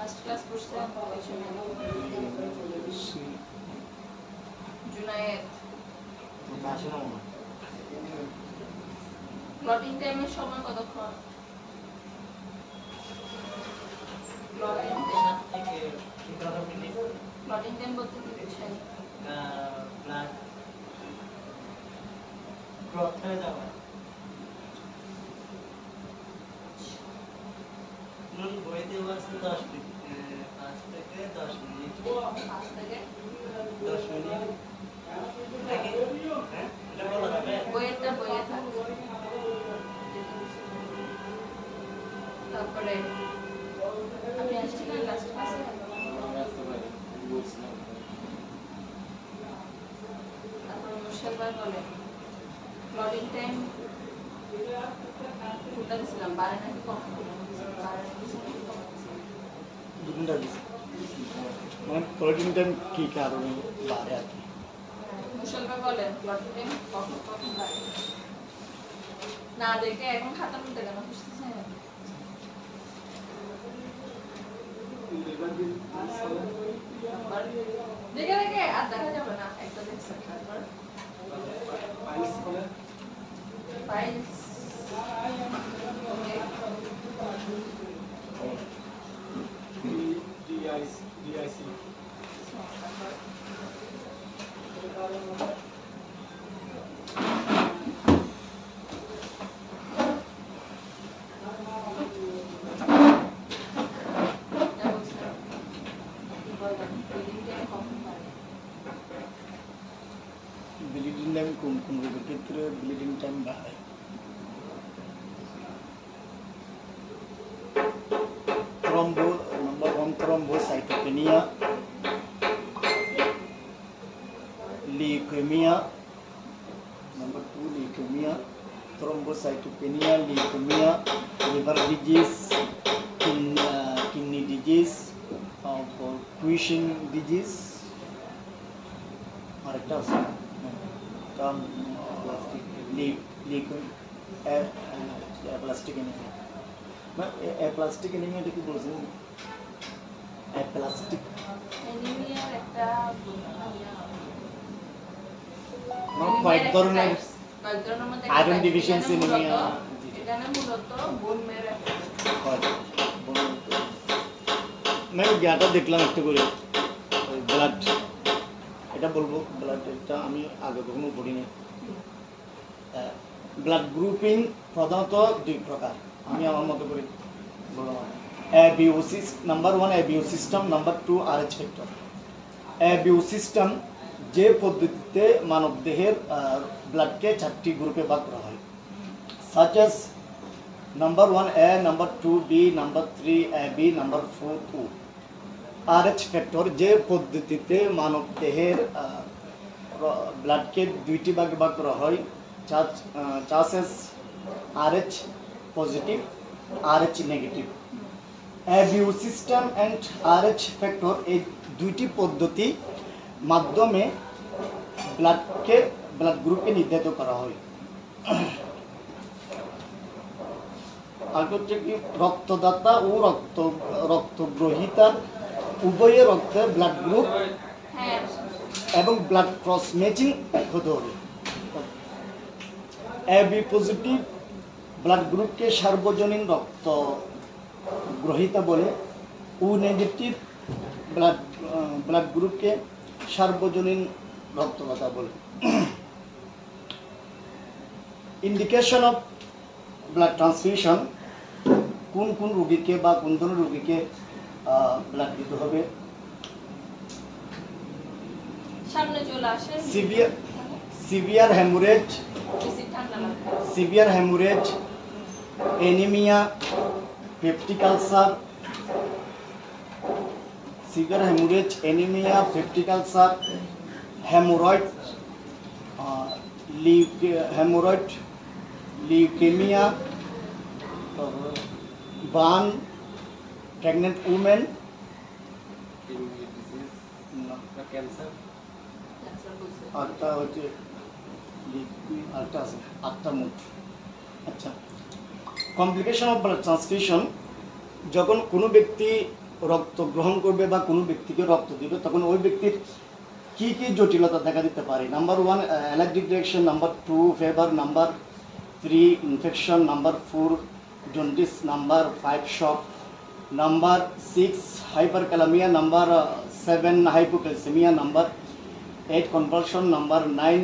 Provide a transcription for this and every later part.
Last class করছেন Junaid plotting টাইমের সময় কতক্ষণ প্লটিং টাইম বলতে কি বুঝছেন ব্লাড গ্রোথ হয়ে যাবে নুন বইতে বলছে 10 মিনিট 5 থেকে 10 মিনিট 5 থেকে 10 মিনিট দেখি হ্যাঁ এটা বলা যাবে বইয়ে থাকে তারপরে আপনি আসছিলেন লাস্ট ক্লাসে তারপরে মুশাল ভাই বলে প্লটিং টাইম কোনটা দিছিলাম বারে নাকি কম দুটোটা দিছি মানে প্লটিং টাইম কি কারণে বাড়ে আর কি মুশাল ভাই বলে প্লটিং টাইম কখন বাড়ে না দেখে এখন খাতার মধ্যে কেন খুঁজতেছেন দেখে আর দেখা যাবে না একটা দেখছেন তারপর ফাইলস DIC ব্লিডিং টাইম কোন কোন রোগের ক্ষেত্রে ব্লিডিং টাইম বাড়ে thrombo number 1 thrombocytopenia leukaemia number 2 leukaemia thrombocytopenia leukaemia liver disease kidney disease Cushing disease আরেকটা আছে প্লাস্টিক এনিমিয়া প্লাস্টিক এনিমিয়াটা কি বলছেন প্লাস্টিক এনিমিয়ার একটা কয়েক ধরনের মধ্যে আয়রন ডিফিশিয়েন্সি এনিমিয়া এখানে মূলত বোন মেরো আমি জ্ঞানটা দেখলাম একটু করে ব্লাড এটা বলবো ব্লাড এটা আমি আগে কখনো পড়িনি ব্লাড গ্রুপিং প্রধানত দুই প্রকার আমি আমার মতো করে বললাম number 1 ABO system number 2 Rh factor ABO system যে পদ্ধতিতে মানব দেহের ব্লাডকে 4টি গ্রুপে ভাগ করা হয় such as number 1A number 2B number 3AB number 4 RH factor যে পদ্ধতিতে মানব দেহের ব্লাডকে দুইটি ভাগে ভাগ করা হয় charges RH positive RH negative ABO system and RH factor এই দুইটি পদ্ধতি মাধ্যমে ব্লাড গ্রুপকে নির্ধারিত করা হয় আর হচ্ছে কি রক্তদাতা ও রক্তগ্রহীতা উভয়ের রক্তের ব্লাড গ্রুপ এবং ব্লাড ক্রস ম্যাচিং হতে হবে এবি পজিটিভ ব্লাড গ্রুপকে সার্বজনীন রক্ত গ্রহীতা বলে ও নেগেটিভ ব্লাড গ্রুপকে সার্বজনীন রক্তদাতা বলে ইন্ডিকেশন অফ ব্লাড ট্রান্সফিউশন কোন কোন রোগীকে বা কোন ধরনের রোগীকে ব্লাড দিতে হবে সামনে চলে আসে severe haemorrhage anaemia peptic ulcer severe haemorrhage anaemia peptic ulcer haemorrhoid leukaemia burn pregnant women cancer আটটা হচ্ছে আটটা আছে আটটা মোট আচ্ছা কমপ্লিকেশন অফ ব্লাড ট্রান্সফিউশন যখন কোনো ব্যক্তি রক্ত গ্রহণ করবে বা কোনো ব্যক্তিকে রক্ত দিবে, তখন ওই ব্যক্তির কি কি জটিলতা দেখা দিতে পারে? Number 1 allergic reaction, number 2 fever, number 3 infection, number 4 jaundice, number 5 shock, number 6 hyperkalaemia, number 7 hypocalcaemia, number 8 convulsion, number 9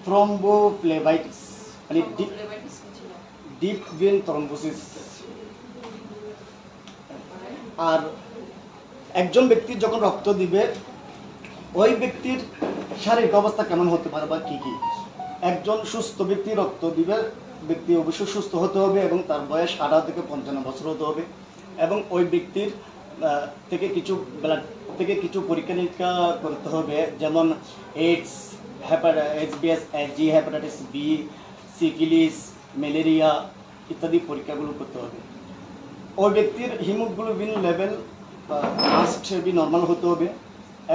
thrombophlebitis মানে Thrombophlebitis কি ছিল? Deep vein thrombosis. আর একজন ব্যক্তি যখন রক্ত দিবে ওই ব্যক্তির শারীরিক অবস্থা কেমন হতে পারে বা কি কি? একজন সুস্থ ব্যক্তি রক্ত দিবে, ব্যক্তি অবশ্যই সুস্থ হতে হবে এবং তার বয়স 18 থেকে 55 বছর হতে হবে এবং ওই ব্যক্তির থেকে কিছু ব্লাড থেকে কিছু পরীক্ষা নিরীক্ষা করতে হবে, যেমন AIDS, HBS, G, hepatitis B, syphilis, malaria ইত্যাদি পরীক্ষাগুলো করতে হবে। ওই ব্যক্তির haemoglobin level must be normal হতে হবে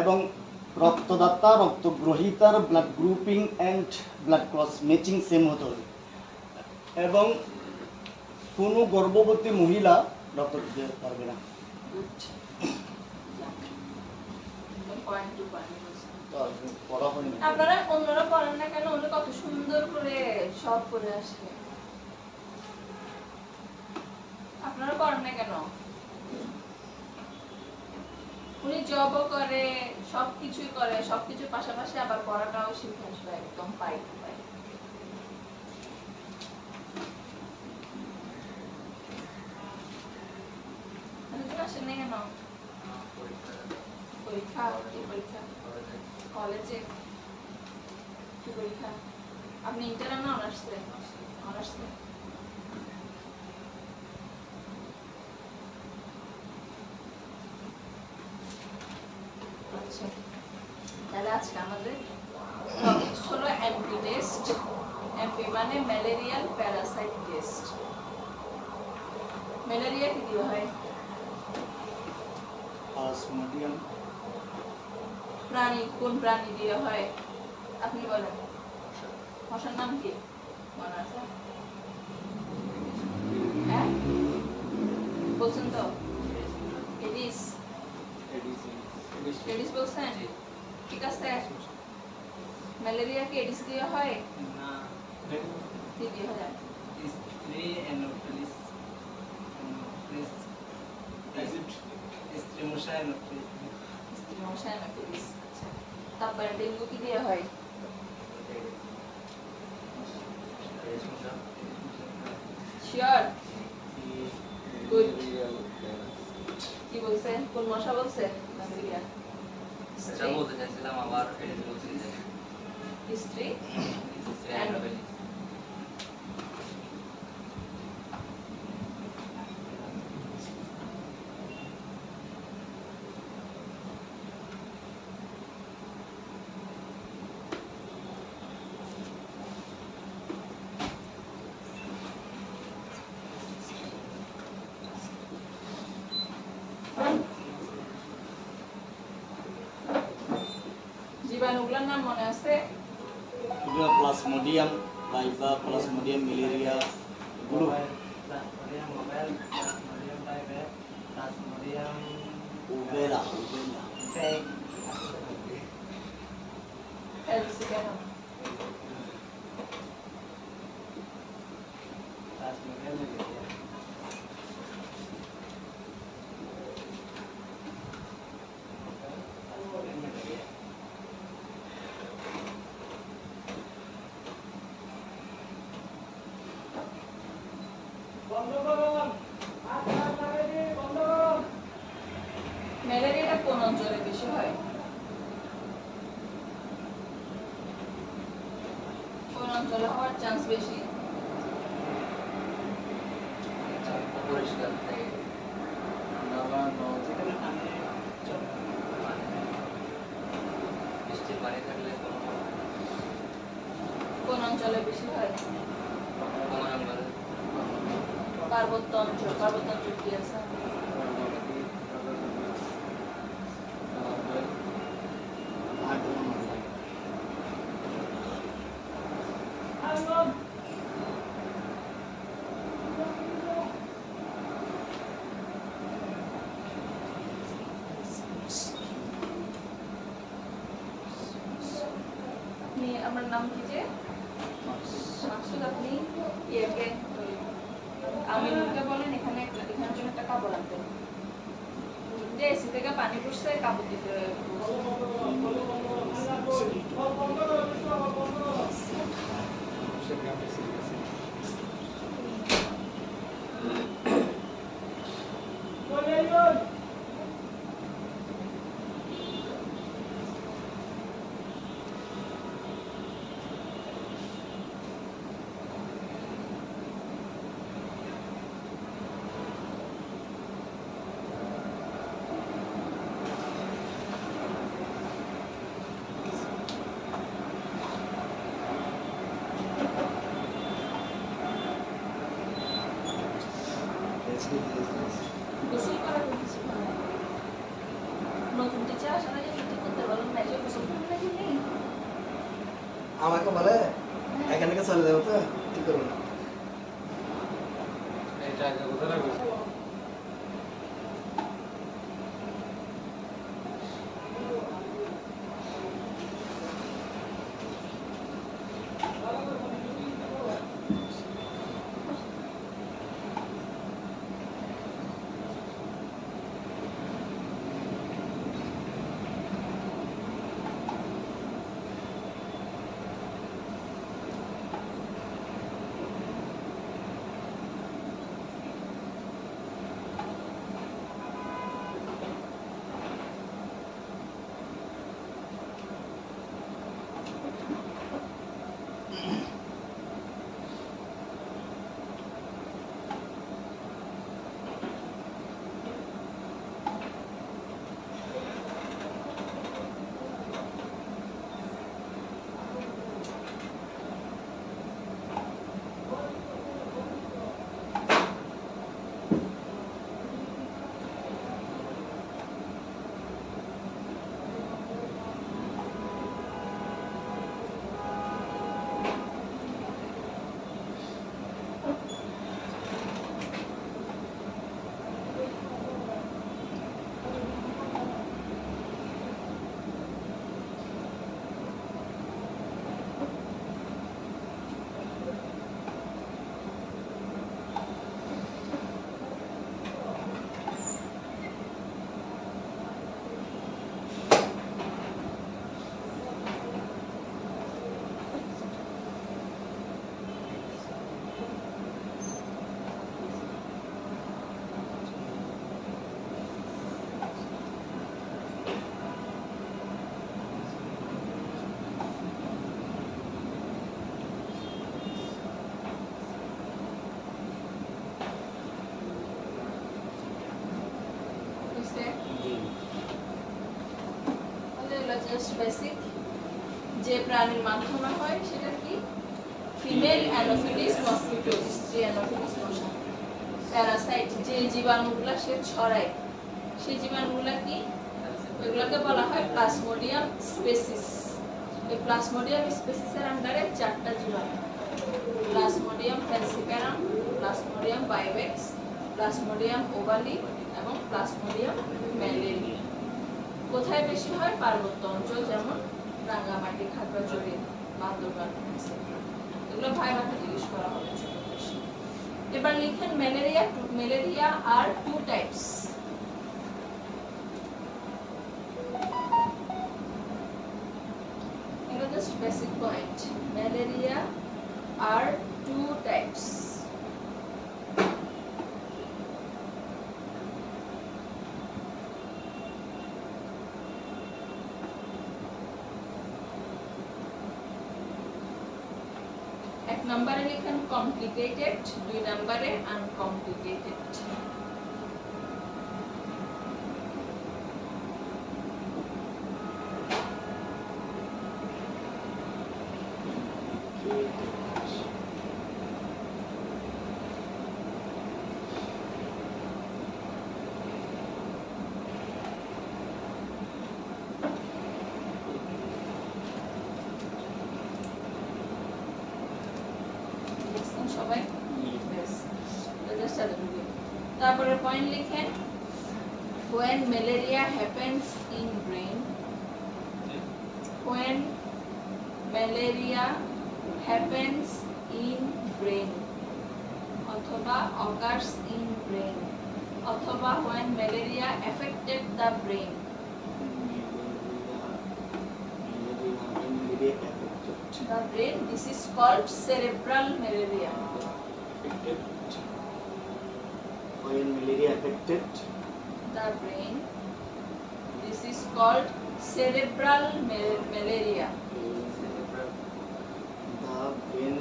এবং রক্তদাতা রক্তগ্রহীতার blood grouping and blood cross matching same হতে হবে এবং কোনো গর্ভবতী মহিলা রক্ত দিতে পারবে না। Point to point বলছে। পড়া হয়নি। আপনারা অন্যরা পড়েন না কেন? উনি কত সুন্দর করে সব করে আসে। আপনারা পড়েন না কেন? উনি জবও করে, সবকিছুই করে, সবকিছুর পাশাপাশি আবার পড়াটাও শিখে আসবে একদম পাই টু পাই। আসেন না কেন? পরীক্ষা কি পরীক্ষা? কলেজে কি পরীক্ষা? আপনি ইন্টার না অনার্সে? অনার্সে। আচ্ছা, তাহলে আজকে আমাদের টপিক হলো এমপি টেস্ট। এমপি মানে ম্যালেরিয়াল প্যারাসাইট টেস্ট। ম্যালেরিয়া কি দিয়ে হয়? প্লাজমোডিয়াম। প্রাণী কোন প্রাণী দিয়ে হয় আপনি বলেন? মশার নাম কি মনে আছে? হ্যাঁ বলছেন তো? এডিস। এডিস বলছেন? ঠিক আছে। ম্যালেরিয়া কি এডিস দিয়ে হয়? না, কি দিয়ে হয়? স্ত্রী অ্যানোফিলিস, স্ত্রী মশা অ্যানোফিলিস। মশা অ্যানোফিলিস। আচ্ছা, তারপরে ডেঙ্গু কি দিয়ে হয়? শিওর? গুড। কি বলছে? কোন মশা বলছে? ম্যালেরিয়া। এটা বলতে চাইছিলাম আবার এডিস বলছি যে স্ত্রী অ্যানোফিলিস। জীবাণুগুলোর নাম মনে আছে? প্লাজমোডিয়াম লাইভা, প্লাজমোডিয়াম ম্যালেরিয়া গুলো। উবেরা ফেলছি কেন? ম্যালেরিয়াটা কোন অঞ্চলে বেশি হয়? কোন অঞ্চলে হওয়ার চান্স বেশি? পরিষ্কার থাকে যেখানে পানি জমে। বৃষ্টির পানি থাকলে কোন অঞ্চলে বেশি হয়? পার্বত্য অঞ্চল। পার্বত্য অঞ্চল কি আছে? আমার নাম কি যে মাকসুদ, আপনি ইয়েকে আমিনুলকে বলেন এখানে এখানের জন্য একটা কাপড় আনতে, যে এসি থেকে পানি পড়ছে কাপড় দিতে। গোসল করা কিছু নতুন টিচার আসার আগে ঠিক করতে বলুন না, যে গোসল করবে নাকি নেই। আমাকে বলে এখান থেকে চলে যাবো তো ঠিক করবো না। এটা আগে কোথায় রাখবো? জাস্ট বেসিক যে প্রাণীর মাধ্যমে হয় সেটা কি ফিমেল অ্যানোফিলিস মসকিটোস, যে অ্যানোফিলিস মশা প্যারাসাইট যে জীবাণুগুলো সে ছড়ায়, সেই জীবাণুগুলো কি এগুলোকে বলা হয় প্লাজমোডিয়াম স্পেসিস। এই প্লাজমোডিয়াম স্পেসিসের আন্ডারে চারটা জীবাণু, plasmodium falciparum, plasmodium vivax, plasmodium ovale এবং প্লাজমোডিয়াম ম্যালেরিয়া। কোথায় বেশি হয়? পার্বত্য অঞ্চল, যেমন রাঙ্গামাটি, খাগড়াছড়ি, বান্দরবান, এগুলো ভাইভাতে জিজ্ঞেস করা হবে ছোট বেশি। এবার লিখেন ম্যালেরিয়া আর টু টাইপস। এটা জাস্ট বেসিক পয়েন্ট। ম্যালেরিয়া আর টু টাইপস। এক নম্বরে লিখেন কমপ্লিকেটেড, দুই নম্বরে আনকমপ্লিকেটেড। সবাই তারপরে পয়েন্ট লিখেন when malaria happens in brain, when malaria happens in brain অথবা অকার্স ইন ব্রেন অথবা when malaria affected the brain the brain this is called cerebral malaria when malaria affected the brain this is called cerebral malaria the brain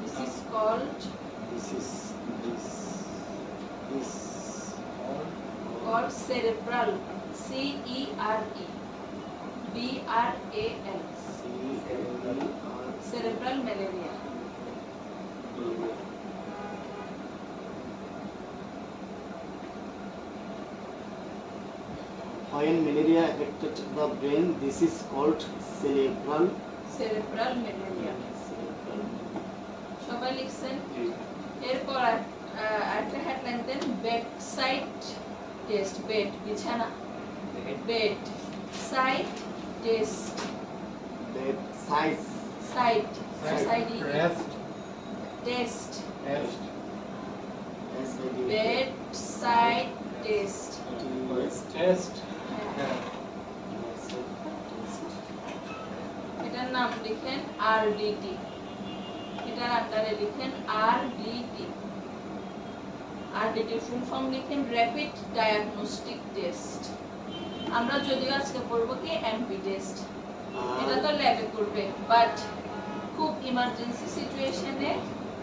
this is called this called cerebral C E R E B R A L cerebral malaria when malaria affected the brain this is called cerebral malaria সবাই লিখছেন এরপর একটা headline then bed side test bed বিছানা bed side test bed size side side Rest. Test Rest. Bed side test Test. এটার নাম লিখেন RDT এটার আন্ডারে লিখেন আরডিটি আরডিটি ফুল ফর্ম লিখেন র‍্যাপিড ডায়াগনস্টিক টেস্ট আমরা যদিও আজকে পড়ব কি এমপি টেস্ট এটা তো ল্যাবে করবে বাট খুব ইমার্জেন্সি সিচুয়েশনে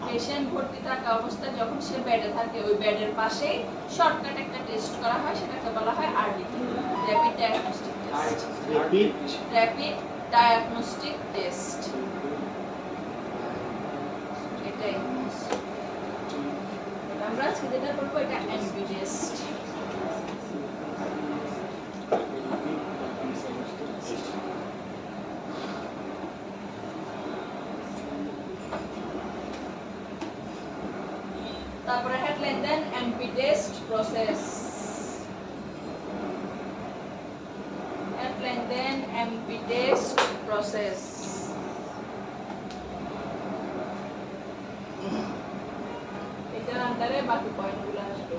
পেশেন্ট ভর্তি থাকা অবস্থায় যখন সে বেডে থাকে ওই বেডের পাশেই শর্টকাট একটা টেস্ট করা হয় সেটাকে বলা হয় RDT rapid diagnostic test rapid diagnostic test এটাই আমরা আজকে যেটা করবো এটা এমপি টেস্ট তারপরে headline then MP test process headline then MP test process এটার আন্ডারে বাকি পয়েন্টগুলো আসবে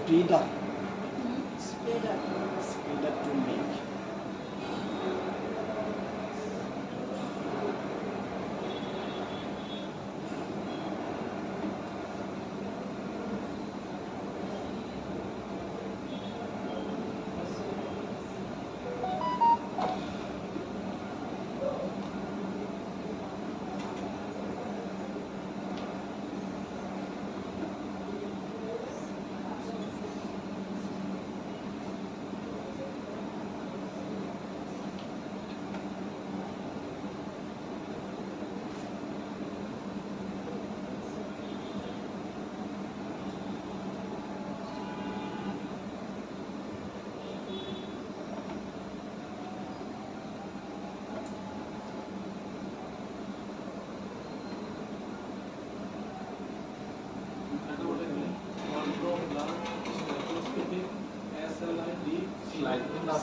spreader Spreader. spreader to make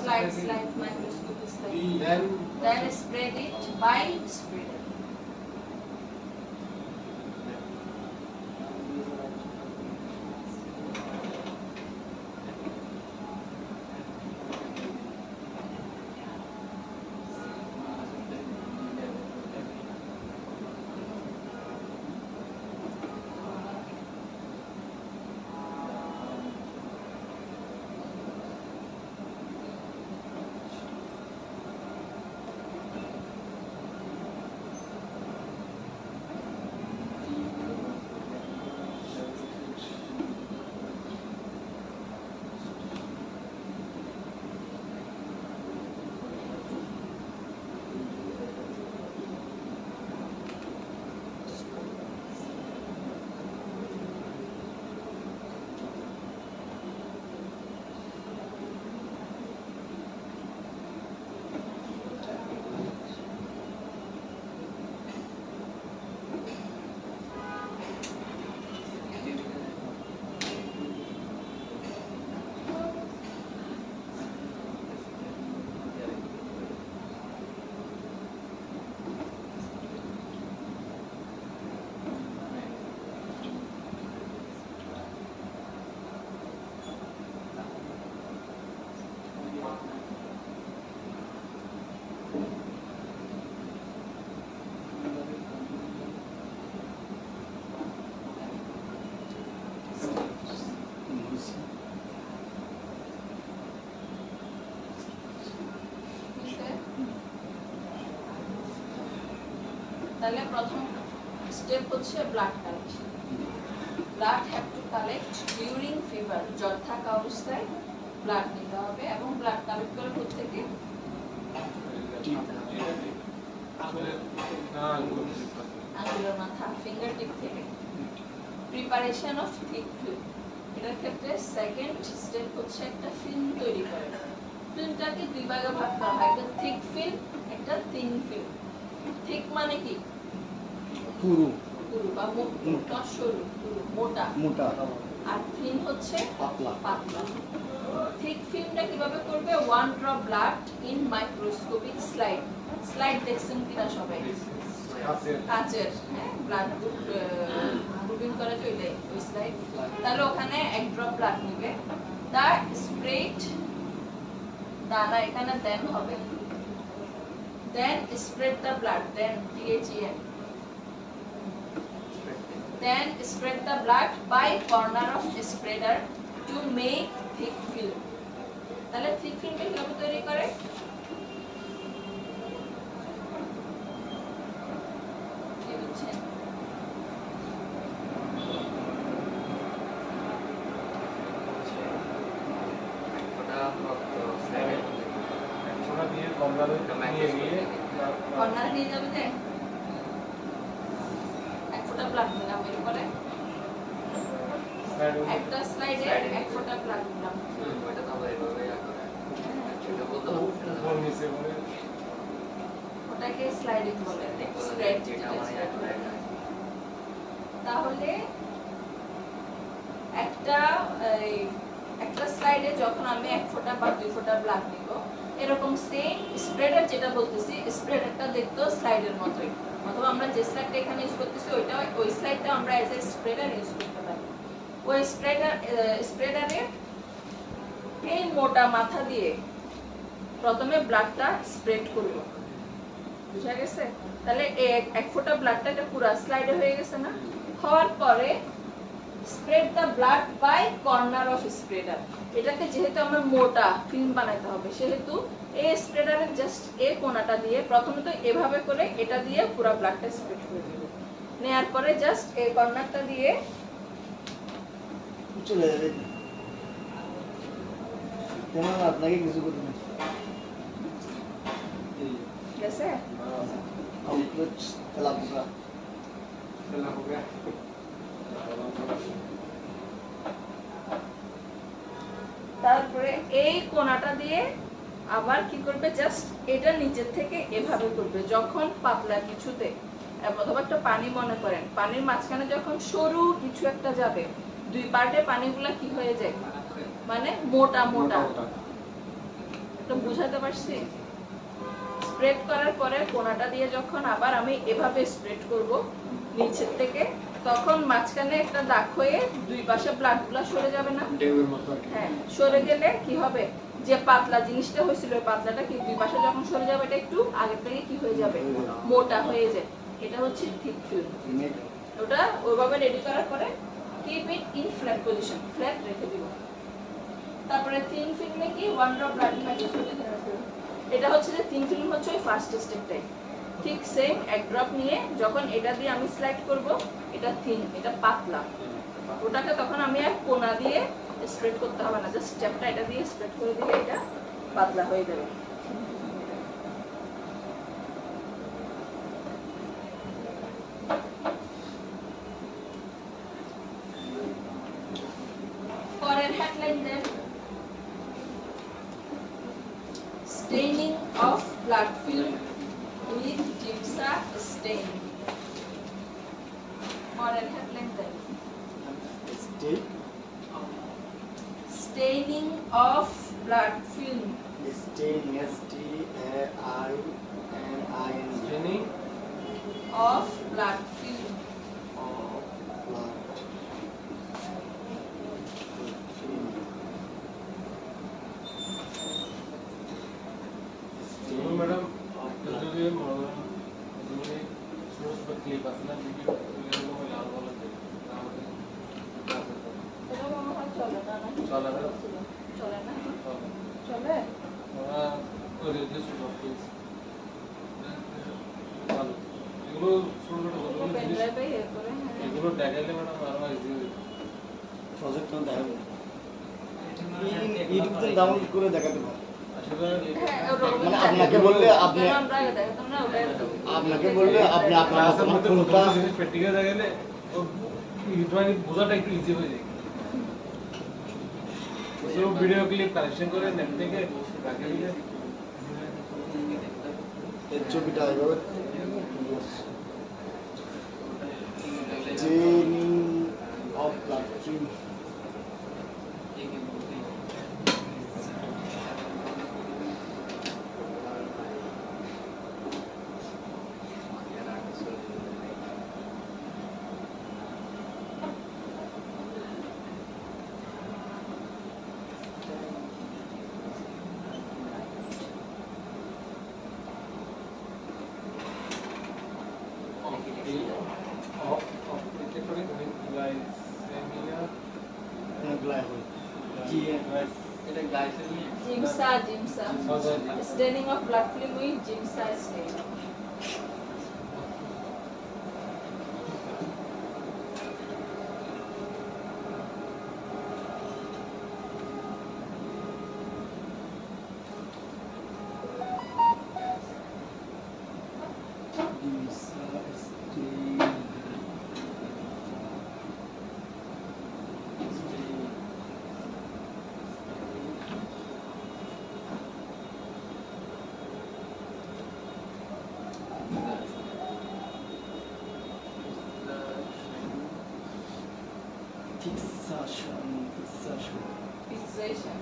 Slide microscopic slide. Then spread it by spreader. তাহলে প্রথম স্টেপ হচ্ছে blood collection. Blood have to collect during fever, জ্বর থাকা অবস্থায় ব্লাড নিতে হবে এবং ব্লাড কালেক্ট করে কোত্থেকে? আঙুলের মাথা, ফিঙ্গার টিপ থেকে। প্রিপারেশন অফ থিক ফিল্ম, এটার ক্ষেত্রে সেকেন্ড স্টেপ হচ্ছে একটা ফিল্ম তৈরি করে। ফিল্মটাকে দুই ভাগে ভাগ করা হয়, একটা থিক ফিল্ম, একটা থিন ফিল্ম। থিক মানে কি? পুরু পুরু বা মোটা, সরু, পুরু মোটা। মোটা আর থিন হচ্ছে পাতলা পাতলা। থিক ফিল্মটা কিভাবে করবে? 1 drop blood in microscopic slide. Slide দেখছেন কিনা সবাই? কাচের, হ্যাঁ, ব্লাড গ্রুপিং করে চলে ওই স্লাইড। তাহলে ওখানে 1 ড্রপ ব্লাড নেবে, তার স্প্রেড দানা এখানে দেন হবে, then spread the blood, then THEN, then spread the blood by corner of spreader to make thick film. তাহলে thick film টা কিভাবে তৈরি করে? কি বুঝছেন? কর্নার নিয়ে যাবে যে 1 ফোঁটা ব্লাড নিলাম, এরপরে একটা স্লাইডে 1 ফোঁটা ব্লাড নিলাম। ওটাকে স্লাইডিং বলে, স্প্রেড। তাহলে একটা স্লাইডে যখন আমি 1 ফোঁটা বা 2 ফোঁটা ব্লাড নিব, এরকম সেম স্প্রেডার, যেটা বলতেছি স্প্রেডারটা দেখতো স্লাইডের মতোই, অথবা আমরা যে স্লাইডটা এখানে ইউজ করতেছি ওইটা, ওই স্লাইডটা আমরা এজ এ স্প্রেডার ইউজ করতে পারি। ওই স্প্রেডারে এই মোটা মাথা দিয়ে প্রথমে ব্লাডটা স্প্রেড করব, বুঝা গেছে? তাহলে এক ফোঁটা ব্লাডটা এটা পুরো স্লাইডে হয়ে গেছে না? হওয়ার পরে spread the blood by corner of spreader. এটাকে যেহেতু আমার মোটা ফিল্ম বানাইতে হবে, সেহেতু এই স্প্রেডারের জাস্ট এই কোণাটা দিয়ে প্রথমত এভাবে করে এটা দিয়ে পুরো ব্লাডটা স্প্রেড করে দেব। নেয়ার পরে জাস্ট এই কর্নারটা দিয়ে চলে যাবে। তোমার আপনাকে কিছু করতে না। গেছে? আউটলেট খেলাধুলা তারপরে এই কোণাটা দিয়ে আবার কি করবে, জাস্ট এটা নিচের থেকে এভাবে করবে। যখন পাতলা কিছুতে অথবা একটা পানি মনে করেন, পানির মাঝখানে যখন সরু কিছু একটা যাবে, দুই পার্টে পানিগুলা কি হয়ে যায়, মানে মোটা মোটা। তো বুঝাতে পারছি? স্প্রেড করার পরে কোণাটা দিয়ে যখন আবার আমি এভাবে স্প্রেড করব নিচের থেকে, তখন মাঝখানে একটা দাগ হয়ে দুই পাশে ব্লাডগুলো সরে যাবে না? হ্যাঁ, সরে গেলে কি হবে, যে পাতলা জিনিসটা হয়েছিল ওই পাতলাটা কি দুই পাশে যখন সরে যাবে এটা একটু আগের থেকে কি হয়ে যাবে, মোটা হয়ে যায়। এটা হচ্ছে থিক ফিল্ম। ওটা ওইভাবে রেডি করার পরে keep it in flat position, flat রেখে দিব। তারপরে থিন ফিল্মে কি 1 ড্রপ ব্লাড মাইক্রোস্কোপে রাখবো। এটা হচ্ছে যে থিন ফিল্ম হচ্ছে ওই ফার্স্ট স্টেপটাই। ঠিক সেম এক ড্রপ নিয়ে যখন এটা দিয়ে আমি স্লাইড করব, এটা থিন, এটা পাতলা, ওটাকে তখন আমি আর কোণা দিয়ে স্প্রেড করতে হবে না, জাস্ট স্টেপটা এটা দিয়ে স্প্রেড করে দিলে এটা পাতলা হয়ে যাবে। পরের হেডলাইন দেন, staining of blood film with Giemsa stain. পরের হেডলাইন দেন, staining of blood film. Staining, S-T-A-I-N-I-N-G Of blood film. of blood film. Madam जो ये क्लिप असला वीडियो में लाल वाला এটা মনে হয় চলে না, নাকি? চলে না। চলে না? চলে? ওই রেজিস্টার সফটওয়্যার ভালো এগুলো ছোট ছোট পেন জিনিস ড্রাইভে ইয়ে করে, হ্যাঁ। এগুলো দেখাইলে ম্যাডাম আরো ইজি হবে। প্রজেক্ট তো দেখাবো, ইউটিউবে ডাউনলোড করে দেখাতে পারো। আসলে হ্যাঁ, ওরকম মানে দেখাতে আপনাকে হবে। বললে আপনি যেমন আমরা আগে দেখাতাম না, ওটাই একদম। আপনাকে বললে আপনি আপনার ক্লাসের মধ্যে কোনটা প্রথম জিনিস প্র্যাকটিক্যাল দেখাইলে ও মানে বোঝাটা একটু ইজি হয়ে যায়। সব ভিডিও ক্লিপ কালেকশন করে নেট থেকে রাখে দিলে এর ছবিটা এইভাবে staining of blood film. Gimsa. Staining of blood film with Gimsa stain. Fixation.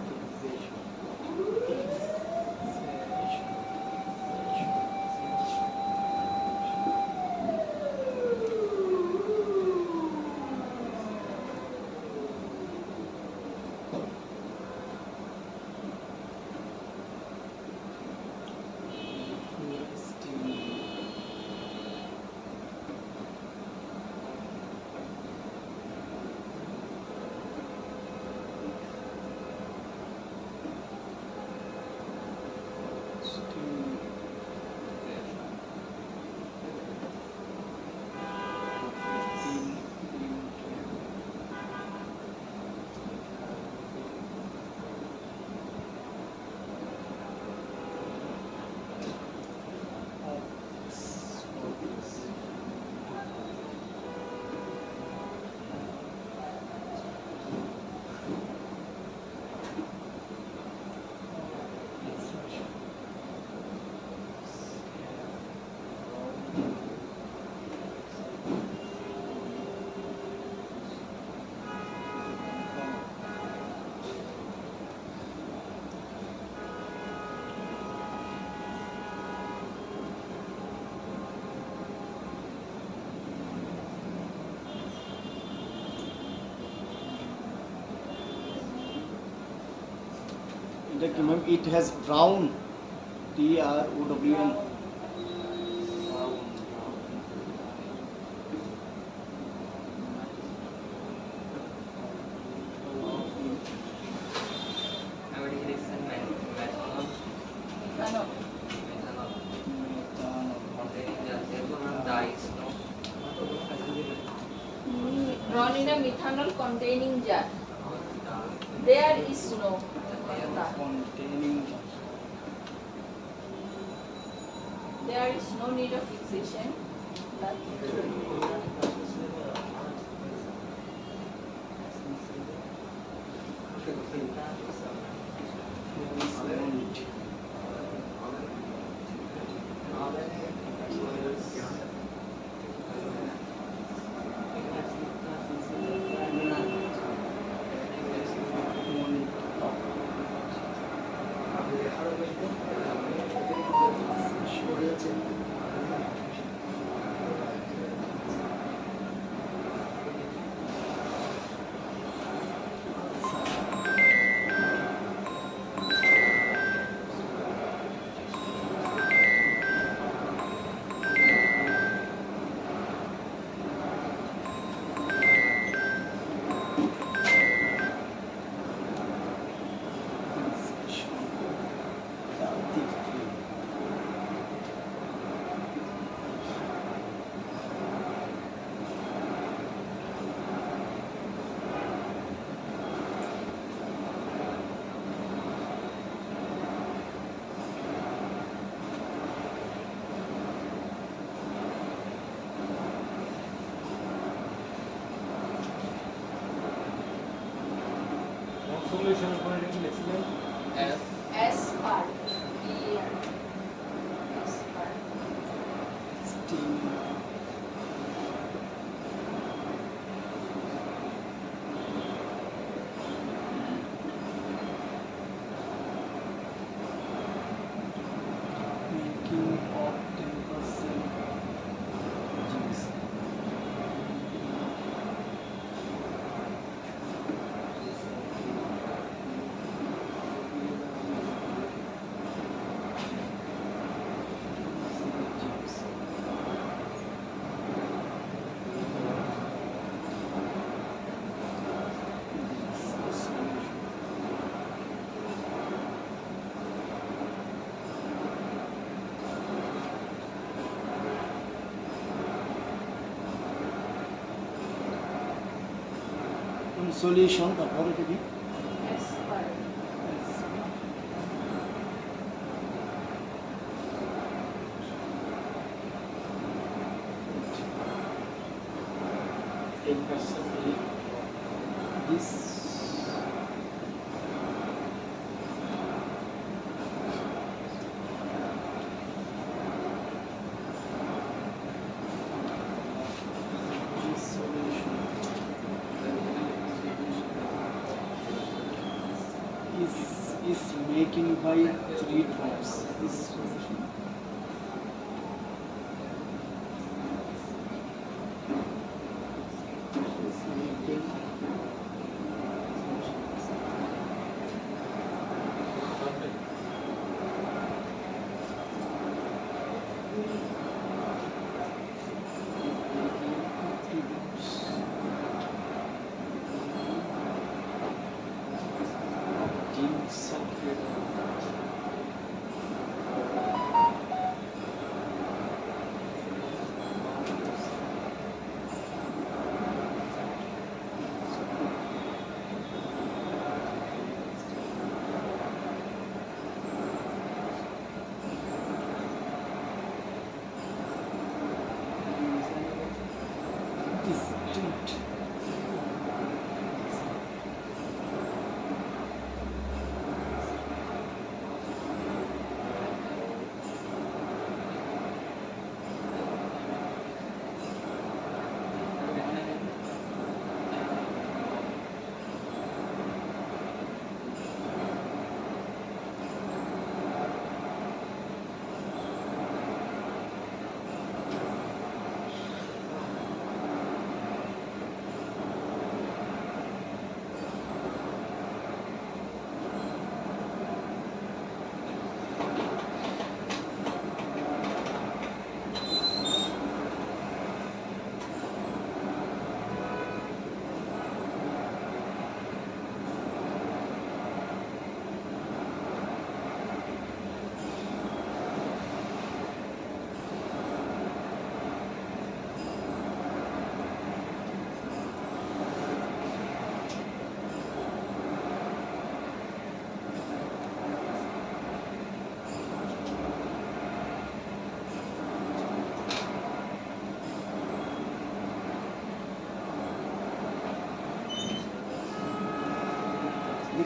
এটা কি ma'am? It has brown, TROWN। আমি এটা লিখছেন ম্যাথনল Methanol. Methanol containing the therefore dyes no Drawn in a methanol containing jar. There is no. containing There is no need of fixation. But solution for it লিখছিলেন F S part. ER. S part. steam making of 10% juice. Solution তারপর এটা কি? S part. This solution is making by 3 drops. This solution is making zinc sulfate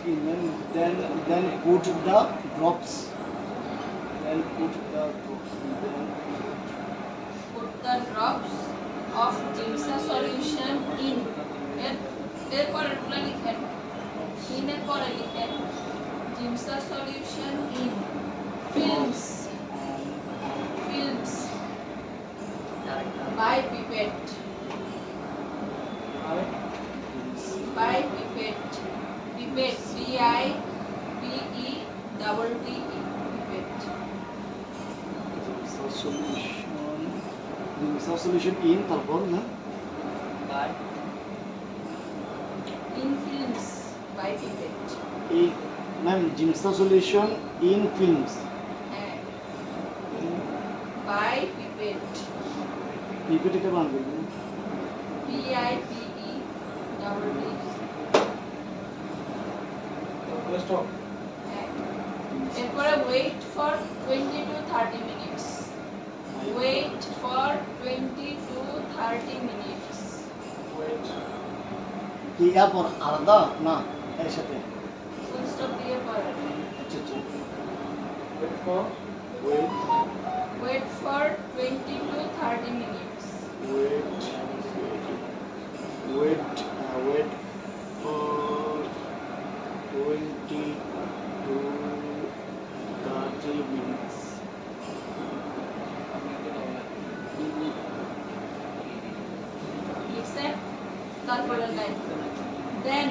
then put the drops. Then put the drops. Put the drops of Giemsa solution in. এরপরেরগুলো লিখেন। ইনের পরে লিখেন Giemsa solution in films by pipette. By pipette. Pipette. P-I-P-E-T-T-E. Pipette. Giemsa solution in তারপর না By In films by pipette. এই ma'am Giemsa solution in films হ্যাঁ। By pipette. পিপিটিতে বানাবেন P-I-P-E-T-T-E. Stop হ্যাঁ। এরপরে wait for 20 to 30 minutes. Wait for 20 to 30 minutes. Wait কি এরপর আলাদা না এর সাথে Full stop দিয়ে পরে। আচ্ছা আচ্ছা wait for wait Wait for 20 to 30 minutes. wait for 20 to 30 minutes Listen. তারপরের line. Then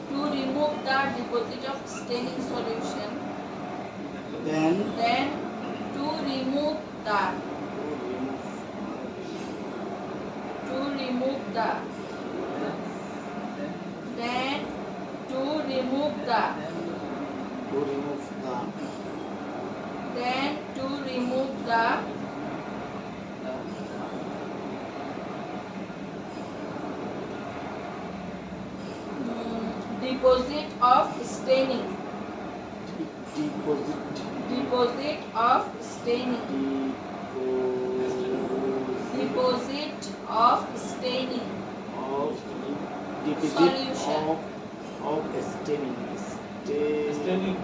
to remove the deposit of staining solution. then Then to remove the then to remove the then to remove the deposit of staining deposit of staining deposit of staining Solution. of staining standing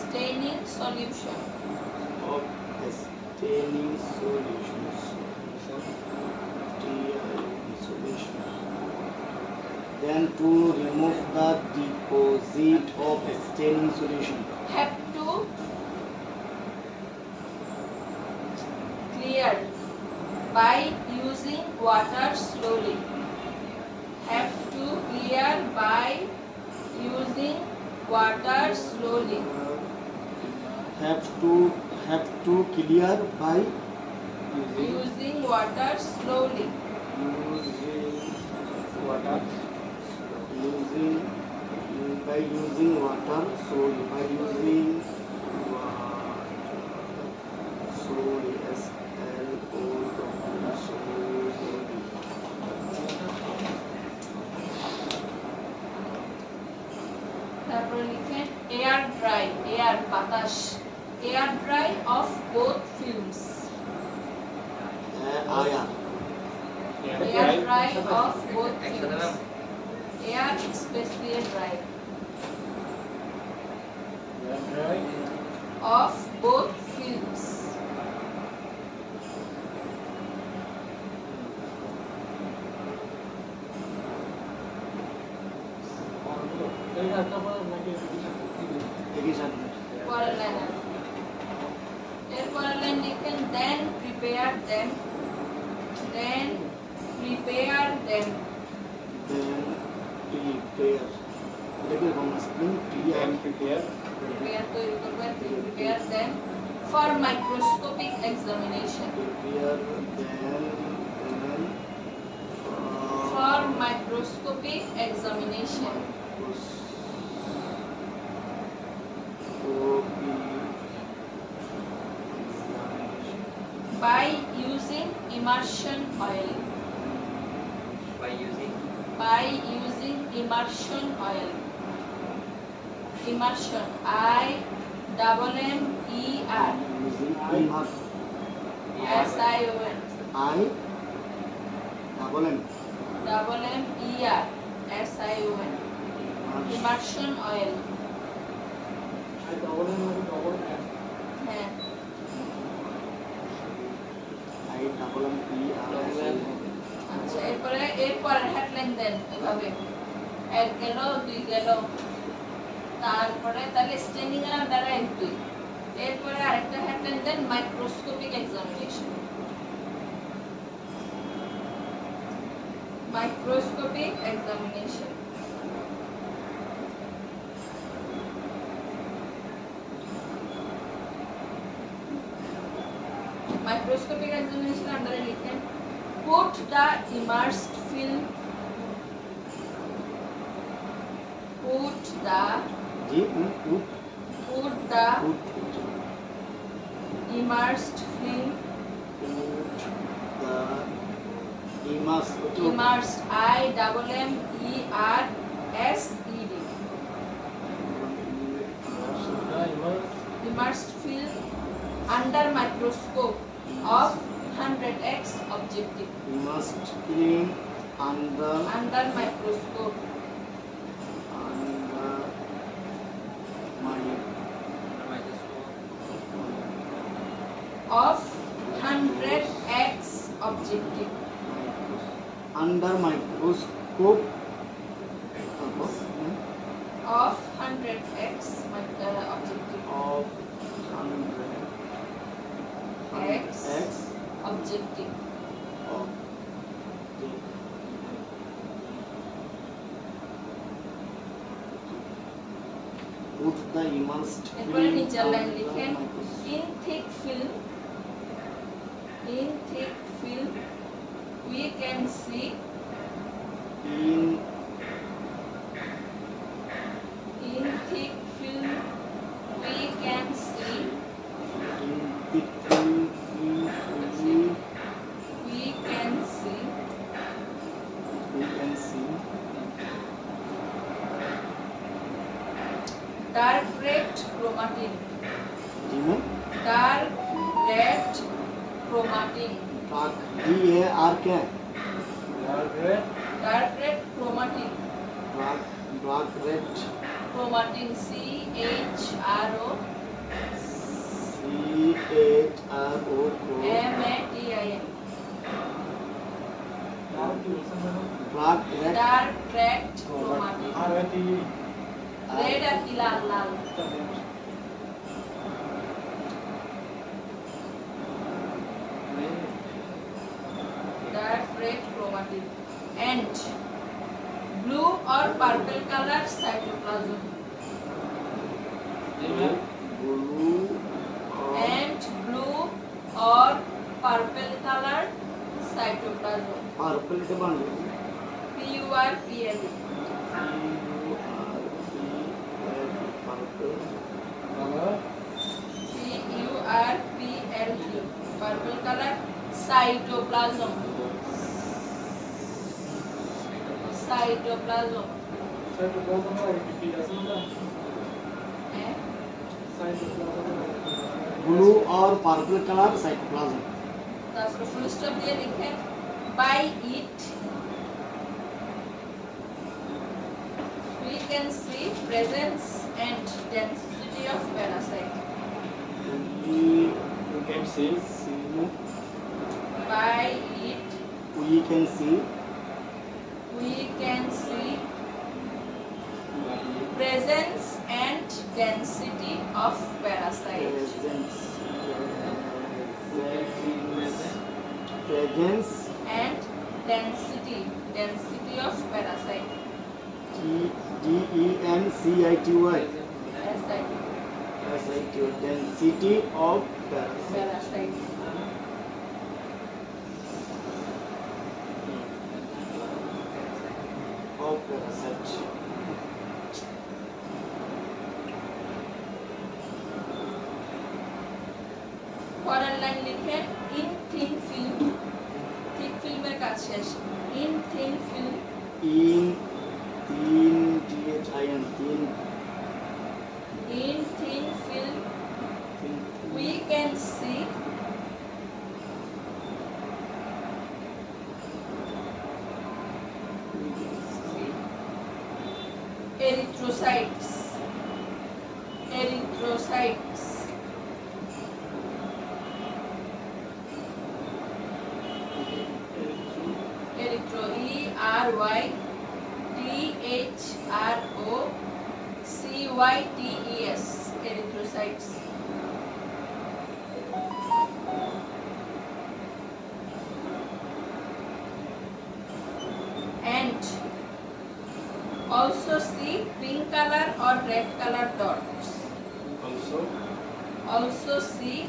staining solution of staining solutions solution then to remove the deposit of staining solution have to clear by using water slowly have to clear by using water slowly have to clear by using water slowly using water slowly by using slowly তারপরে লিখেন air dry air বাতাস air dry of both films air air dry of both একসাথে films air space দিয়ে dry of both films একই সাথে পরের line এরপরের line লিখেন then prepare them then prepare এটাকে স্প্রিং প্রিপেয়ার prepare তৈরি করবেন prepare them for microscopic examination for microscopic examination by using immersion oil by using immersion oil immersion I double M E R S I O N double M E R S I O N immersion oil. আর double এর মধ্যে double M. হ্যাঁ I double M P R আচ্ছা, এরপরে headline then এভাবে, এক গেল, দুই গেল, তারপরে তাহলে স্ট্যান্ডিং এর আন্ডারে এক দুই, এরপরে আরেকটা হেডলাইন দেন microscopic examination. Microscopic examination. Microscopic examination আন্ডারে লিখেন put the immersed film, put the G put the immersed film, immersed I double M E R S E D, immersed film under microscope of 100x objective, must clean under under microscope of 100x objective, under microscope of 100x objective, of 100 X x objective. of put the immersed এরপরে film নিচের line under লিখেন microscope. in thick film, in thick film we can see, in in thick film we can see, in thick film we can see we can see dark red chromatin, Jimmy dark red chromatin, dark D A R K dark red chromatin, dark red chromatin C H R O C H R O M A T I N, আর কি বলছেন madam? dark red dark red chromatin, আর এটি red আর কি লাল লাল, dark red chromatin and blue or purple color cytoplasm, blue and blue or purple color cytoplasm, purple তে বানাবো P U R P L E, purple P U R P L E, purple color cytoplasm, cytoplasm, cytoplasm আর কি আছে না? eh? Cytoplasm blue or purple color cytoplasm তারপর full stop দিয়ে লিখেন by it we can see presence and density of parasite, we can see by it we can see presence and density of parasite, presence and density of parasite, D E N C I T Y parasite, density of parasite parasite. of parasite পরের line লিখেন in thin film, thick filmer কাজ শেষ, in thin film in thin T H I N thin in thin film thin we can see erythrocytes, erythrocytes, erythrocytes, erythro, erythrocytes, erythrocytes. And also see pink color or red color dots. Also see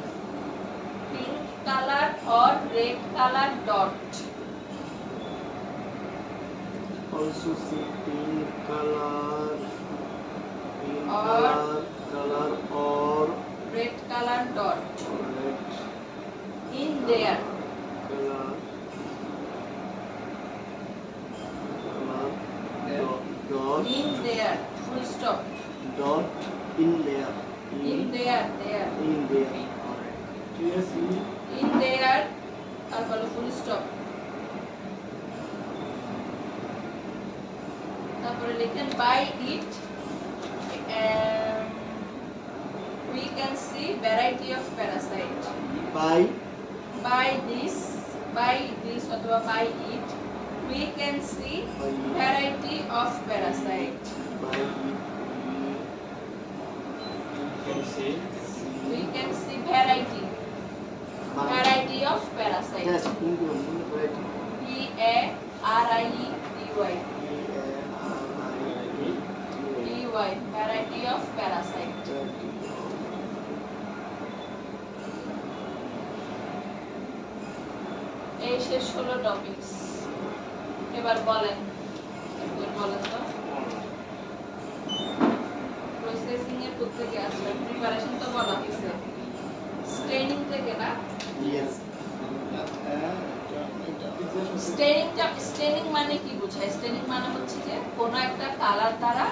pink color or red color dot. Also see pink color or red color dot red in their color dot in their full stop dot in there in their in there in their তারপরে full stop তারপরে লিখেন by it we can see variety of parasite by this অথবা by it we can see variety of parasite we can see variety of parasite yes P-A-R-I-E-Y variety of parasite এই শেষ হলো topics এবার বলেন তো processing এর কোথা থেকে আসলে প্রিপারেশন তো বলা হয়েছে স্টেনিং থেকে না yes স্টেনিং মানে কি বোঝায় স্টেনিং মানে হচ্ছে যে কোনো একটা কালার দ্বারা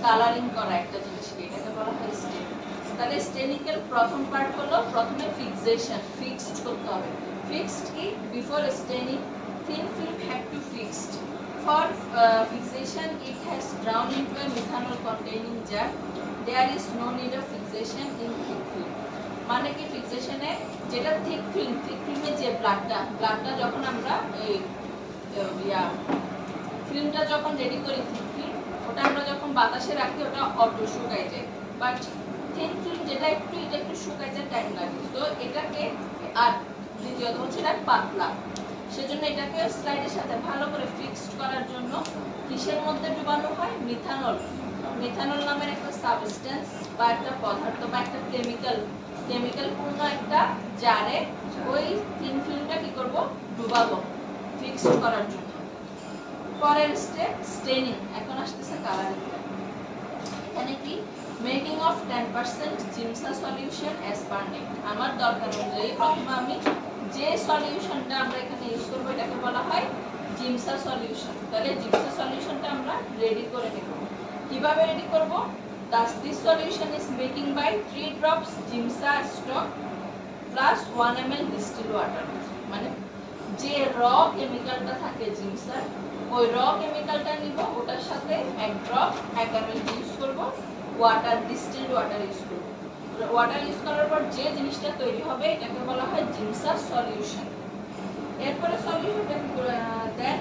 কালারিং করা একটা জিনিসকে এটাকে বলা হয় স্টেনিং তাহলে স্টেনিং এর প্রথম পার্ট হলো প্রথমে ফিক্সেশন ফিক্সড করতে হবে fixed কি before staining thin film have to fixed for fixation it has drowned into a methanol containing jar there is no need of fixation in thick film মানে কি ফিক্সেশনে যেটা thick ফিল্মে যে ব্লাডটা যখন আমরা এই ফিল্মটা যখন রেডি করি thick film ওটা আমরা যখন বাতাসে রাখি ওটা অটো শুকায় যায় বাট thin film যেটা একটু শুকাইতে টাইম লাগে তো এটাকে আর দ্বিতীয়ত হচ্ছে এটা পাতলা সেজন্য এটাকে স্লাইডের সাথে ভালো করে ফিক্সড করার জন্য কিসের মধ্যে ডুবানো হয় মিথানল নামের একটা সাবস্টেন্স বা একটা পদার্থ বা একটা কেমিক্যাল পূর্ণ একটা জারে ওই থিন ফিল্মটা কি করব ডুবাবো ফিক্সড করার জন্য পরের স্টেপ স্টেনিং এখন আসতেছে কালারিং এখানে কি making of 10% জিমসা solution as per net আমার দরকার অনুযায়ী প্রথমে আমি যে সলিউশনটা আমরা এখানে ইউজ করব এটাকে বলা হয় জিমসা সলিউশন তাহলে জিমসা সলিউশনটা আমরা রেডি করে নেব কিভাবে রেডি করব this solution is making by 3 drops জিমসা stock plus 1 ml distilled water মানে যে র কেমিক্যালটা থাকে জিমসার ওই র কেমিক্যালটা নিব ওটার সাথে 1 ড্রপ 1 ml ইউজ করব ওয়াটার ডিস্টিলড ওয়াটার ইউজ করব ওয়াটার ইউজ করার পর যে জিনিসটা তৈরি হবে এটাকে বলা হয় জিমসা সলিউশন এরপরে সলিউশনটা কি করে দেন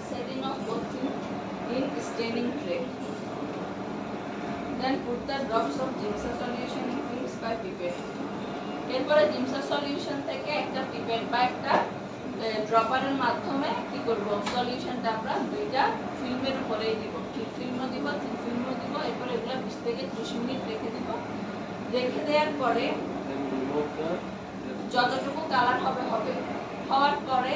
setting of both in staining tray then put the drops of Giemsa solution in films by pipette এরপরে জিমসা সলিউশন থেকে একটা পিপেট বা একটা ড্রপারের মাধ্যমে কি করব সলিউশনটা আমরা দুইটা ফিল্মের উপরেই দিব ঠিক ফিল্মও দিব থিন ফিল্মও দিব এরপর এগুলা 20 থেকে 30 মিনিট রেখে দিব রেখে দেওয়ার পরে যতটুকু কালার হবে হওয়ার পরে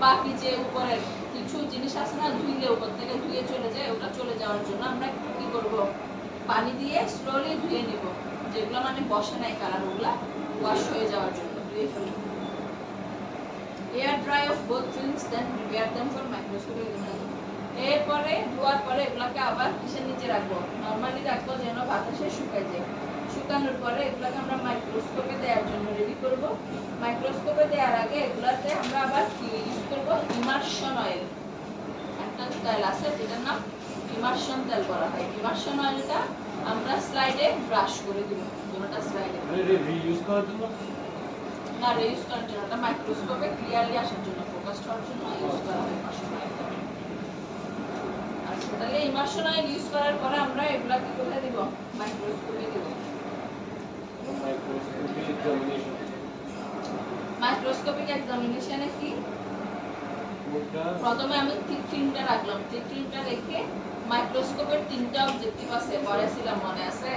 বাকি যে উপরে কিছু জিনিস আছে না ধুইলে উপর থেকে ধুয়ে চলে যায় ওটা চলে যাওয়ার জন্য আমরা কি করব পানি দিয়ে স্লোলি ধুয়ে নিব যেগুলো মানে বসে নাই কালার ওগুলা ওয়াশ হয়ে যাওয়ার জন্য ধুয়ে ফেলব air dry off both films then prepare them for microscopic examination এরপরে ধোয়ার পরে এগুলাকে আবার কিসের নিচে রাখবো নরমালি রাখবো যেন বাতাসে শুকায় যায় শুকানোর পরে এগুলাকে আমরা মাইক্রোস্কোপে দেওয়ার জন্য রেডি করব মাইক্রোস্কোপে দেওয়ার আগে এগুলাতে আমরা আবার কি ইউজ করব ইমারশন অয়েল একটা তেল আছে যেটার নাম ইমার্শন তেল করা হয়। ইমার্শন অয়েলটা আমরা স্লাইডে ব্রাশ করে দিব, দুটোটা স্লাইডে। রিইউজ করার জন্য না, রিউজ করার জন্য, এটা মাইক্রোস্কোপে ক্লিয়ারলি আসার জন্য, ফোকাস হওয়ার জন্য ইউজ করা হয় ইমার্শন অয়েলটা। আচ্ছা, তাহলে ইমার্শন অয়েল ইউজ করার পরে আমরা এগুলা কি কোথায় দিব? মাইক্রোস্কোপে দিব। মাইক্রোস্কোপিক এক্সামিনেশন মাইক্রোস্কোপিক এক্সামিনেশনে কি? ওটা প্রথমে আমি থিক ফিল্মটা রাখলাম, থিক ফিল্মটা রেখে মাইক্রোস্কোপের তিনটা অবজেক্টিভ আছে, পড়েছিলাম মনে আছে?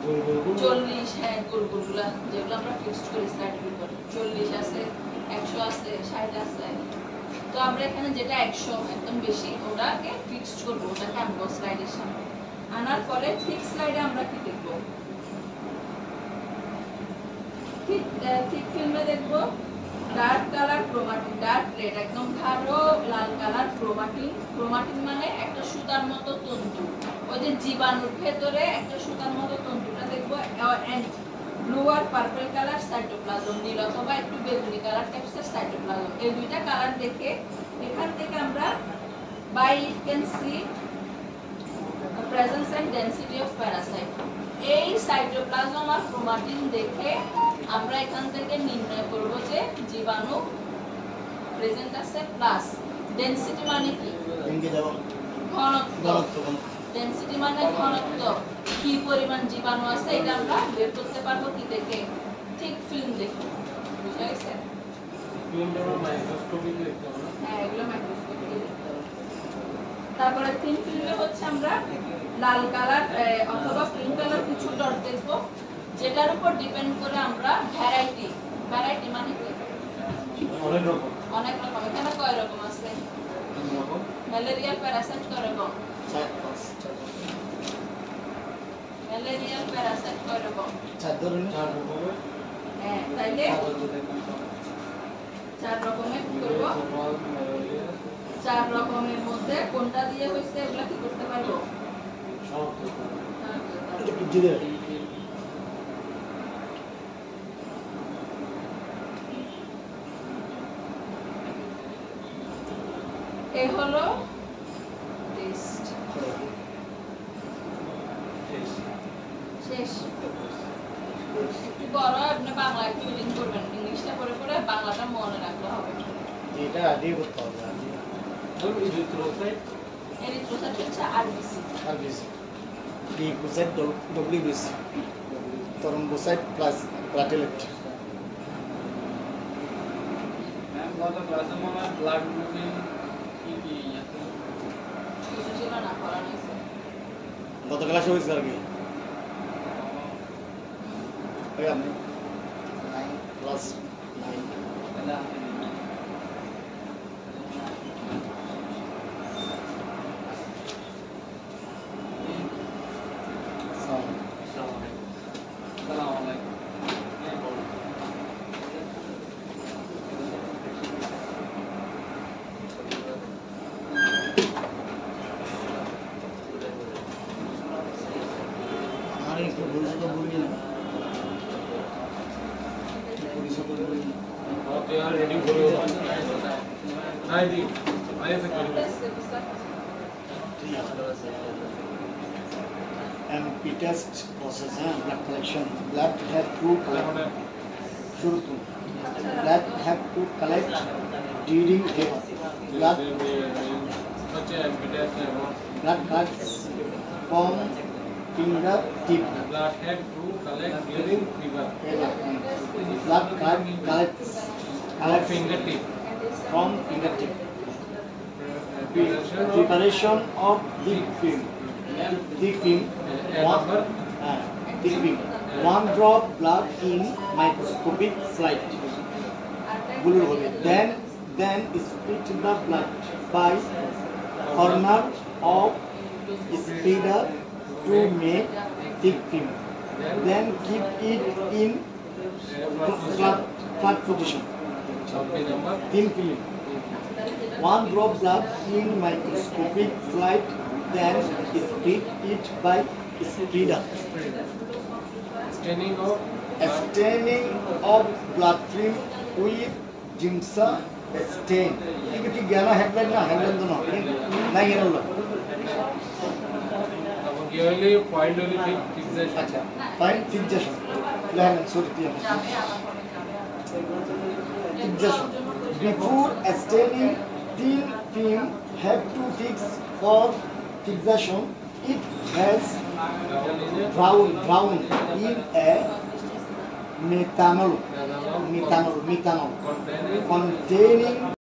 গোল গোল গোল 40, হ্যাঁ, গোলগুলা যেগুলো আমরা ফিক্সড করি স্লাইডের উপর, 40 আছে, 100 আছে, 60 আছে। তো আমরা এখানে যেটা 100 একদম বেশি, ওটাকে ফিক্সড করব, ওটাকে আনবো স্লাইডের সামনে। আনার পরে থিক স্লাইডে আমরা কি দেখব? থিক ফিল্মে দেখব dark colour chromatin, dark red, একদম গাঢ় লাল কালার ক্রোমাটিন। ক্রোমাটিন মানে একটা সুতার মতো তন্তু, ওই যে জীবাণুর ভেতরে একটা সুতার মতো তন্তুটা দেখবো। এন্ড ব্লু আর পার্পল কালার সাইটোপ্লাজম, নীল অথবা একটু বেগুনি কালার টাইপসের সাইটোপ্লাজম। এই দুইটা কালার দেখে এখান থেকে আমরা by it can see presence and density of parasite. এই সাইটোপ্লাজম আর ক্রোমাটিন দেখে আমরা এখান থেকে নির্ণয় করব যে জীবাণু প্রেজেন্ট আছে, প্লাস ডেনসিটি মানে কি? ঘনত্ব। ডেনসিটি মানে ঘনত্ব, কি পরিমাণ জীবাণু আছে এটা আমরা বের করতে পারবো কি দেখে? থিক ফিল্ম দেখে। বুঝা গেছে? ফিল্মটা আমরা মাইক্রোস্কোপিক দেখতে হবে না? হ্যাঁ, এগুলো মাইক্রোস্কোপে দেখতে হবে। তারপরে থিন ফিল্মে হচ্ছে আমরা লাল কালার অথবা পিঙ্ক কালার কিছু ডট দেখবো, যেটার উপর ডিপেন্ড করে আমরা ভ্যারাইটি মানে কি? অনেক রকম অনেক রকম। এখানে কয় রকম আছে? রকম ম্যালেরিয়ার প্যারাসাইট কয় রকম? ম্যালেরিয়ার প্যারাসাইট কয় রকম? 4 রকমের হ্যাঁ, তাইলে 4 রকমের কি করব? 4 রকমের মধ্যে কোনটা দিয়ে হইছে এগুলা কি করতে পারবো? এই হলো টেস্ট। শেষ। একটু বড়, আপনি বাংলা একটু রিডিং করবেন, ইংলিশটা পড়ে পড়ে বাংলাটা মনে রাখতে হবে। এটা আগে করতে হবে। এরিথ্রোসাইট হচ্ছে RBC. RBC, leucocyte, WBC, thrombocyte plus platelet. গত ক্লাসে মনে হয় ব্লাড গ্রুপিং কি আছে? কিছু ছিল না, পড়ানো হয়েছে। গত ক্লাসে হয়েছে আর কি? ওই আপনি 9 প্লাস 9 আরে একটু বলছো তো বলি না। आप यार रीडिंग करो हाय दी आइए से करो MP test process है, blood collection. Blood have to collect. शुरू to blood have to collect during labor. Blood बच्चे एमपीटीएस है वो blood cuts from finger tip. Blood had to collect during fever Blood cut collects finger tip from fingertip. Preparation of thick film. Thick film. Thick film. 1 drop blood in microscopic slide. Then split the blood by corner of spreader to make thick film. Then keep it in flat position. Thin film. 1 drop blood in microscopic slide, then split it by spreader. Staining of Staining of blood film with Giemsa stain. ठीक है, ठीक, 11 headline ना, headline तो ना, नहीं है ना Clearly find only fixation. আচ্ছা ফাইন ফিক্সেশন লেন সরি টি যাবে আবার পরে যাবে আবার fixation before staining thin film have to fix for fixation it has drown in a methanol Containing containing